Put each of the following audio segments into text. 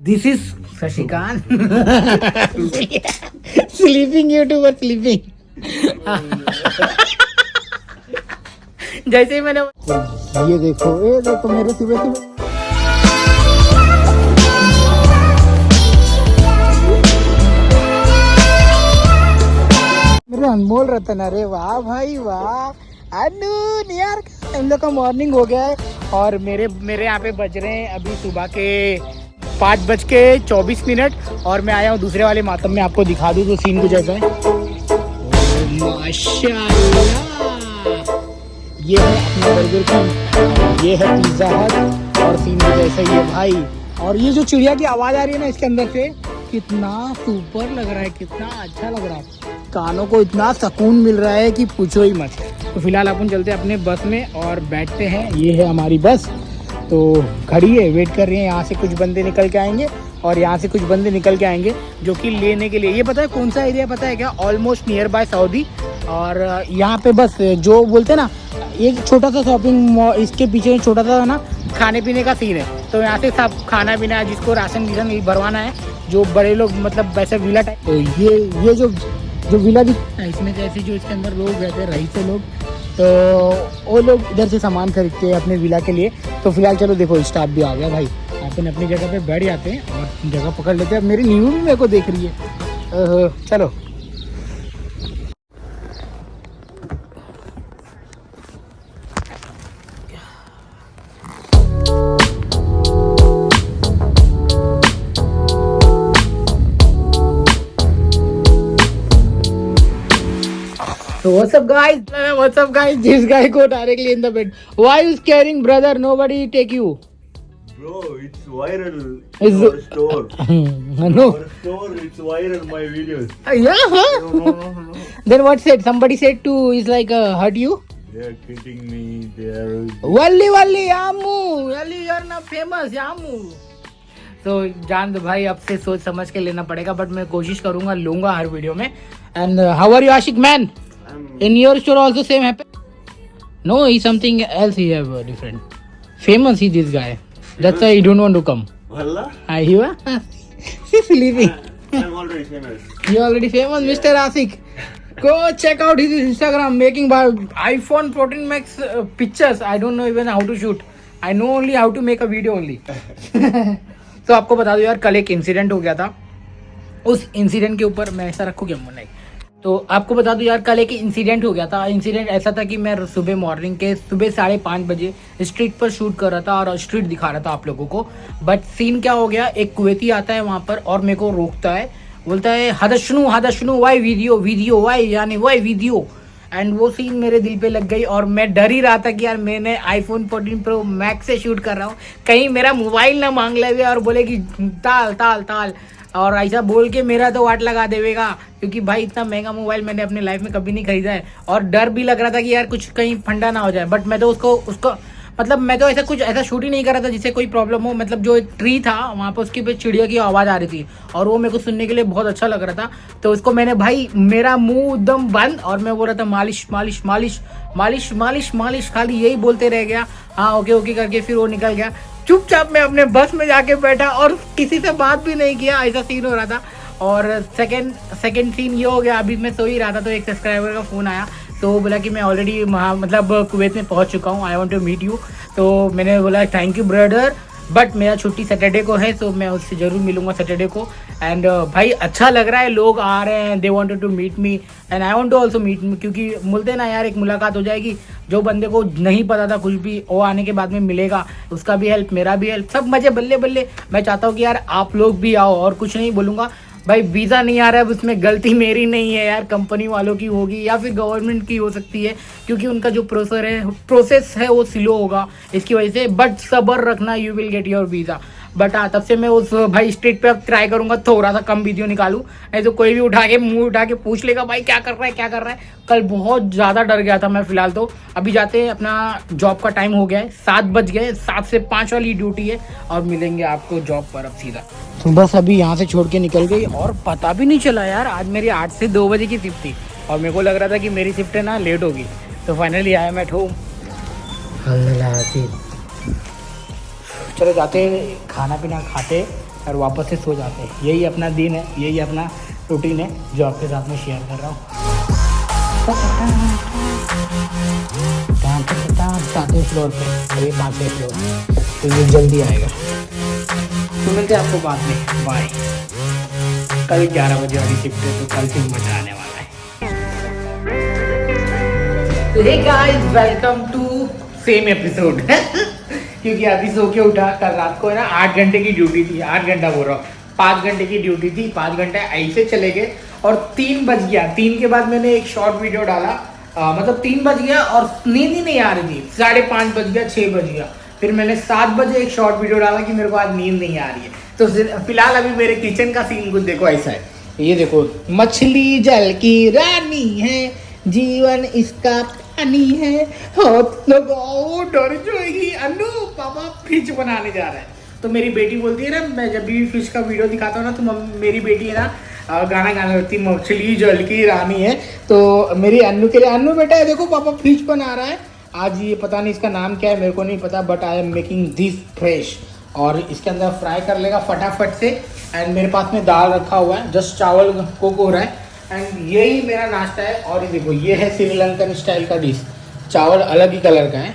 This is Shashikant sleeping YouTuber sleeping. जैसे ही मैंने ये देखो मेरे सुबह सुबह मेरे अनमोल रतन। अरे वाह भाई वाह अनु यार, हम लोग का मॉर्निंग हो गया है और मेरे यहाँ पे बज रहे हैं अभी सुबह के 5:24 और मैं आया हूँ दूसरे वाले मातम में। आपको दिखा दूँ तो सीन कुछ ऐसा है। माशाल्लाह, ये है अपना बर्गर किंग, ये है पिज्जा हट और सीन कुछ ऐसा ही है भाई। और ये जो चिड़िया की आवाज़ आ रही है ना इसके अंदर से, कितना सुपर लग रहा है, कितना अच्छा लग रहा है, कानों को इतना सुकून मिल रहा है कि पूछो ही मत। तो फिलहाल अपन चलते हैं अपने बस में और बैठते हैं। ये है हमारी बस, तो खड़ी है, वेट कर रही है। यहाँ से कुछ बंदे निकल के आएंगे और यहाँ से कुछ बंदे निकल के आएंगे जो कि लेने के लिए। ये पता है कौन सा एरिया पता है क्या? Almost near by Saudi. और यहाँ पे बस जो बोलते हैं ना, एक छोटा सा शॉपिंग मॉल, इसके पीछे छोटा सा ना खाने पीने का सीन है। तो यहाँ से सब खाना पीना, जिसको राशन भरवाना है, जो बड़े लोग मतलब वैसे विला टाइप। तो ये जो विला दिखता है इसमें जैसे जो इसके अंदर लोग रहते हैं, रईस लोग, तो वो लोग इधर से सामान खरीदते हैं अपने विला के लिए। तो फिलहाल चलो देखो स्टाफ भी आ गया भाई, अपन अपनी जगह पे बैठ जाते हैं और जगह पकड़ लेते हैं। मेरी न्यू भी मेरे को देख रही है। चलो So what's up guys? This guy go directly in the bed. Why you scaring, brother? Nobody take you. Bro, it's viral in our store. No. Our store, it's viral, my videos. Yeah, huh? No. Then what said? Somebody said to is like hurt you? They are kidding me. They are... Walli Yamu. Walli, you're not famous, Yamu. तो जान दो भाई, अब से सोच समझ के लेना पड़ेगा, बट मैं कोशिश करूंगा, लूंगा हर वीडियो में। And how are you Ashiq man? In your store also same happen? No, he's something else. He have different. Famous he this guy. That's why he don't want to come. Wallah? You are? He's leaving. I'm already famous. You already famous, Mr. Asik. Go check out his Instagram, making by iPhone 14 Max pictures. I don't know even how to shoot. I know only how to make a video only. तो आपको बता दो यार, कल एक incident हो गया था। उस इंसिडेंट के ऊपर मैं ऐसा रखूँ क्या मुन्ना? तो आपको बता दूं यार, कल एक इंसिडेंट हो गया था। इंसिडेंट ऐसा था कि मैं सुबह मॉर्निंग के 5:30 बजे स्ट्रीट पर शूट कर रहा था और स्ट्रीट दिखा रहा था आप लोगों को। बट सीन क्या हो गया, एक कुवैती आता है वहाँ पर और मेरे को रोकता है, बोलता है हदशनु वाई वीडियो वाई, यानी वाई वीडियो। एंड वो सीन मेरे दिल पे लग गई और मैं डर ही रहा था कि यार मैंने आईफोन 14 प्रो मैक्स से शूट कर रहा हूँ, कहीं मेरा मोबाइल ना मांग ले और बोले कि ताल और ऐसा बोल के मेरा तो वाट लगा देगा, क्योंकि भाई इतना महंगा मोबाइल मैंने अपने लाइफ में कभी नहीं खरीदा है। और डर भी लग रहा था कि यार कुछ कहीं फंडा ना हो जाए। बट मैं तो उसको मतलब मैं तो ऐसा शूट ही नहीं कर रहा था जिससे कोई प्रॉब्लम हो। मतलब जो एक ट्री था वहाँ पर, उसके पे चिड़िया की आवाज़ आ रही थी और वो मेरे को सुनने के लिए बहुत अच्छा लग रहा था। तो उसको मैंने भाई, मेरा मुंह एकदम बंद और मैं बोल रहा था मालिश मालिश मालिश मालिश मालिश मालिश, खाली यही बोलते रह गया। हाँ ओके करके फिर वो निकल गया। चुपचाप मैं अपने बस में जाके बैठा और किसी से बात भी नहीं किया, ऐसा सीन हो रहा था। और सेकंड सीन ये हो गया, अभी मैं सो ही रहा था तो एक सब्सक्राइबर का फ़ोन आया, तो वो बोला कि मैं ऑलरेडी मतलब कुवैत में पहुंच चुका हूँ, I want to meet you. तो मैंने बोला थैंक यू ब्रदर, बट मेरा छुट्टी सैटरडे को है, तो मैं उससे ज़रूर मिलूंगा सैटरडे को। एंड भाई अच्छा लग रहा है, लोग आ रहे हैं, they wanted to meet me and I want to also meet me, क्योंकि बोलते ना यार एक मुलाकात हो जाएगी। जो बंदे को नहीं पता था कुछ भी, वो आने के बाद में मिलेगा, उसका भी हेल्प, मेरा भी हेल्प, सब मजे बल्ले बल्ले। मैं चाहता हूँ कि यार आप लोग भी आओ, और कुछ नहीं बोलूँगा भाई। वीज़ा नहीं आ रहा है, उसमें गलती मेरी नहीं है यार, कंपनी वालों की होगी या फिर गवर्नमेंट की हो सकती है, क्योंकि उनका जो प्रोसेस है वो स्लो होगा इसकी वजह से। बट सब्र रखना, you will get your visa. But हाँ, तब से मैं उस भाई स्ट्रीट पे अब ट्राई करूंगा थोड़ा सा कम वीडियो निकालूं, नहीं तो कोई भी मुंह उठा के पूछ लेगा भाई क्या कर रहा है। कल बहुत ज़्यादा डर गया था मैं। फिलहाल तो अभी जाते हैं, अपना जॉब का टाइम हो गया है, 7 बज गए, 7 से 5 वाली ड्यूटी है और मिलेंगे आपको जॉब पर अब सीधा। तो बस अभी यहाँ से छोड़ के निकल गई और पता भी नहीं चला यार, आज मेरी 8 से 2 बजे की शिफ्ट थी और मेरे को लग रहा था कि मेरी शिफ्ट है ना लेट होगी। तो फाइनली आया मैं होम। चलो जाते खाना पीना खाते और वापस से सो जाते हैं। यही अपना दिन है, यही अपना रूटीन है जो आपके साथ में शेयर कर रहा हूँ। 7वें फ्लोर पे और ये 5वें फ्लोर, तो ये जल्दी आएगा। तो मिलते हैं आपको बाद में, बाय। कल 11 बजे वाली शिफ्ट है, तो कल फिर मजा आने वाला है। तो hey guys, welcome to same episode क्योंकि अभी सो के उठा। कल रात को है ना 8 घंटे की ड्यूटी थी, 8 घंटा बोल रहा हूँ, 5 घंटे की ड्यूटी थी। 5 घंटे ऐसे चले गए और 3 बज गया। 3 के बाद मैंने एक शॉर्ट वीडियो डाला, मतलब 3 बज गया और नींद ही नहीं आ रही थी। 5:30 बज गया, 6 बज गया। फिर मैंने 7 बजे एक शॉर्ट वीडियो डाला कि मेरे को आज नींद नहीं आ रही है। तो फिलहाल अभी मेरे किचन का सीन कुछ देखो ऐसा है। ये देखो, मछली जल की रानी है, जीवन इसका पानी है, हाथ लगाओ डर जाएगी। अनु पापा फिश बनाने जा रहा है। तो मेरी बेटी बोलती है ना, मैं जब भी फिश का वीडियो दिखाता हूँ ना, तो मेरी बेटी है ना गाना गाने लगती, मछली जल की रानी है। तो मेरी अन्नू के लिए, अन्नू बेटा है देखो पापा फिश बना रहा है आज। ये पता नहीं इसका नाम क्या है, मेरे को नहीं पता, but I am making this fresh. और इसके अंदर फ्राई कर लेगा फटाफट से। एंड मेरे पास में दाल रखा हुआ है, जस्ट चावल कुक हो रहा है। एंड यही मेरा नाश्ता है। और ये देखो, ये है श्रीलंकन स्टाइल का डिश। चावल अलग ही कलर का है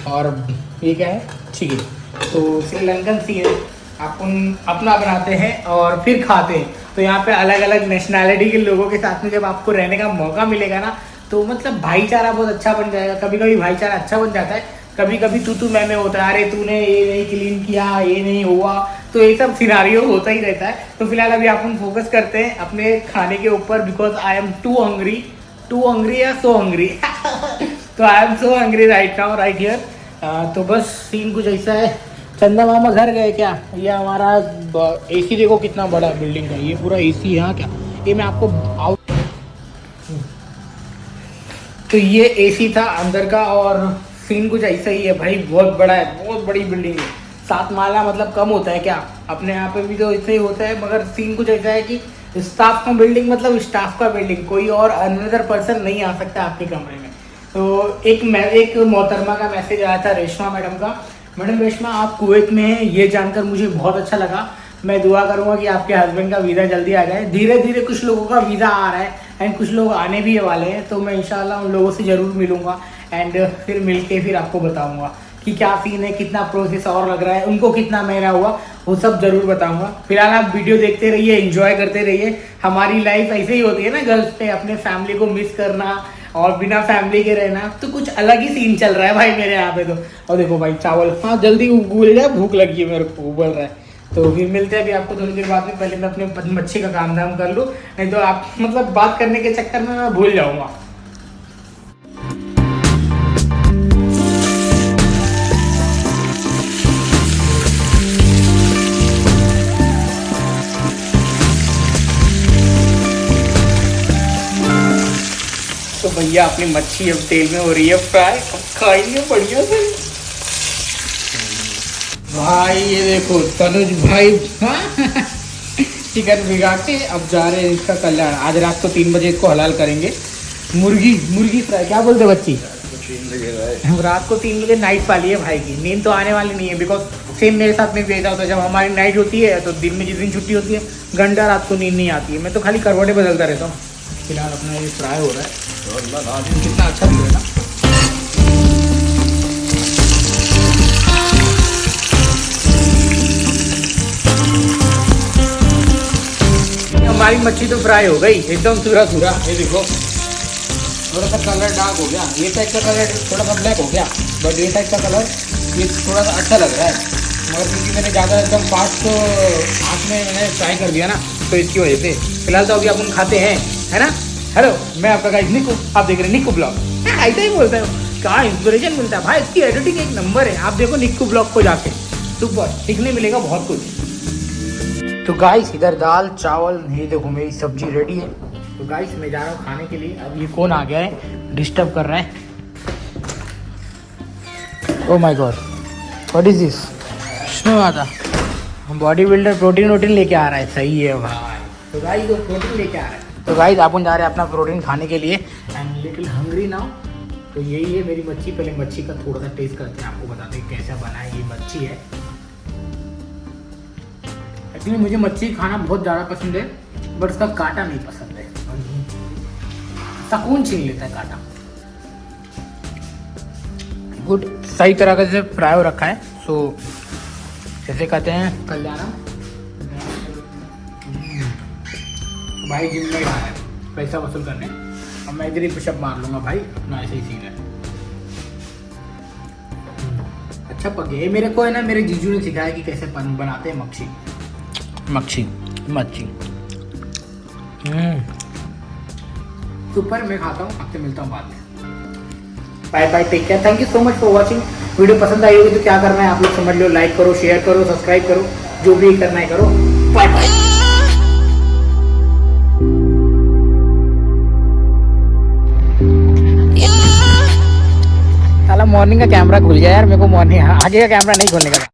और ये क्या है, चिकन। तो श्रीलंकन सी है, अपन अपना बनाते हैं और फिर खाते हैं। तो यहाँ पे अलग अलग नेशनैलिटी के लोगों के साथ में जब आपको रहने का मौका मिलेगा ना, तो मतलब भाईचारा बहुत अच्छा बन जाएगा। कभी कभी भाईचारा अच्छा बन जाता है, कभी कभी तू मैं होता है, अरे तूने ये नहीं क्लीन किया, ये नहीं हुआ, तो ये सब सिनारियो होता ही रहता है। तो फिलहाल अभी अपन फोकस करते हैं अपने खाने के ऊपर, because I am too hungry या सो हंग्री तो I am so hungry right now, right here. तो बस सीन कुछ ऐसा है। चंदा मामा घर गए क्या? ये हमारा एसी देखो कितना बड़ा बिल्डिंग का, ये पूरा एसी यहाँ क्या, ये मैं आपको आउट। तो ये एसी था अंदर का और सीन कुछ ऐसा ही है भाई, बहुत बड़ा है, बहुत बड़ी बिल्डिंग है। 7 माला मतलब कम होता है क्या? अपने यहाँ पे भी तो ऐसे ही होता है, मगर सीन कुछ ऐसा है कि स्टाफ का बिल्डिंग मतलब स्टाफ का बिल्डिंग, कोई और अनदर पर्सन नहीं आ सकता आपके कमरे में। तो एक मोहतरमा का मैसेज आया था, रेशमा मैडम का। मैडम रेशमा, आप कुवैत में हैं, ये जानकर मुझे बहुत अच्छा लगा। मैं दुआ करूँगा कि आपके हस्बैंड का वीज़ा जल्दी आ जाए। धीरे धीरे कुछ लोगों का वीज़ा आ रहा है एंड कुछ लोग आने भी वाले हैं, तो मैं इंशाल्लाह उन लोगों से ज़रूर मिलूँगा एंड फिर मिलके फिर आपको बताऊँगा कि क्या सीन है, कितना प्रोसेस और लग रहा है, उनको कितना महीना हुआ, वो सब ज़रूर बताऊँगा। फिलहाल आप वीडियो देखते रहिए, एंजॉय करते रहिए। हमारी लाइफ ऐसे ही होती है ना गर्ल्स पे, अपने फैमिली को मिस करना और बिना फैमिली के रहना, तो कुछ अलग ही सीन चल रहा है भाई मेरे यहाँ पे तो। और देखो भाई चावल, हाँ जल्दी उबल जाए, भूख लगी है मेरे को, उबल रहा है। तो फिर मिलते हैं अभी आपको थोड़ी देर बाद में। पहले मैं अपने मच्छी का काम धाम कर लूँ, नहीं तो आप मतलब बात करने के चक्कर में मैं भूल जाऊँगा। तो भैया अपनी मच्छी अब तेल में हो रही है फ्राई, अब खाएंगे बढ़िया से भाई। ये देखो तनुज भाई चिकन भिगा के अब जा रहे हैं इसका कल्याण। आज रात को 3 बजे इसको हलाल करेंगे। मुर्गी फ्राई, क्या बोलते बच्ची? रात को 3 बजे नाइट वाली है भाई की। नींद तो आने वाली नहीं है, बिकॉज सेम मेरे साथ में भी ऐसा होता है। जब हमारी नाइट होती है तो दिन में जिस दिन छुट्टी होती है घंटा रात को नींद नहीं आती है। मैं तो खाली करवटें बदलता रहता हूँ। फिलहाल अपना ये फ्राई हो रहा है, कितना अच्छा दिख रहा है ना। हमारी मच्छी तो फ्राई हो गई एकदम सूरा। ये देखो थोड़ा सा कलर डार्क हो गया, ये साइड का कलर थोड़ा सा ब्लैक हो गया, बट ये साइड का कलर ये थोड़ा सा अच्छा लग रहा है। मगर क्योंकि मैंने ज़्यादा एकदम फास्ट तो आँख में मैंने फ्राई कर दिया ना, तो इसकी वजह से। फिलहाल तो अभी अपन खाते हैं, है ना। हेलो, मैं आपका गाइस निक्कू, आप देख रहे हैं निक्कू ब्लॉग। ऐसा ही बोलता है, कहाँ इंस्पिरेशन मिलता है भाई। इसकी एडिटिंग एक नंबर है, आप देखो निक्कू ब्लॉग को जाके, सुपर सीखने मिलेगा बहुत कुछ। तो गाइस इधर दाल चावल, ये देखो मेरी सब्जी रेडी है। तो गाइस मैं जा रहा हूँ खाने के लिए। अब ये कौन आ गया है, डिस्टर्ब कर रहा है। Oh my God, what is this? Vishnu आता बॉडी बिल्डर प्रोटीन लेके आ रहा है, सही है भाई। तो गाइस वो प्रोटीन लेके आ रहा है। तो गाइस अपन जा रहे हैं अपना प्रोटीन खाने के लिए एंड लिटिल हंग्री नाउ। तो यही है मेरी मच्छी। पहले मच्छी का थोड़ा सा टेस्ट करते हैं, आपको बताते हैं कैसा बना है। ये मच्छी है, एक्चुअली मुझे मच्छी खाना बहुत ज़्यादा पसंद है, बट उसका कांटा नहीं पसंद है। सुकून छीन लेता है कांटा। गुड, सही तरह से फ्राई हो रखा है। सो जैसे कहते हैं कल्याणम, भाई जिम में आया है पैसा वसूल करने, अब मैं इधर ही पुशअप मार लूंगा भाई, अपना ऐसे ही सीन है। अच्छा पक गया। ये मेरे को है ना, मेरे जीजू ने सिखाया कि कैसे बनाते हैं मच्छी। सुपर, मैं खाता हूँ, आपसे मिलता हूँ बाद में। Bye bye, take care, thank you so much for watching. Video पसंद आई होगी तो क्या करना है आप लोग समझ लो, लाइक करो, शेयर करो, सब्सक्राइब करो, जो भी करना है करो। Bye bye. साला मॉर्निंग का कैमरा खुल गया यार, मेरे को मॉर्निंग आगे का कैमरा नहीं खोलने का।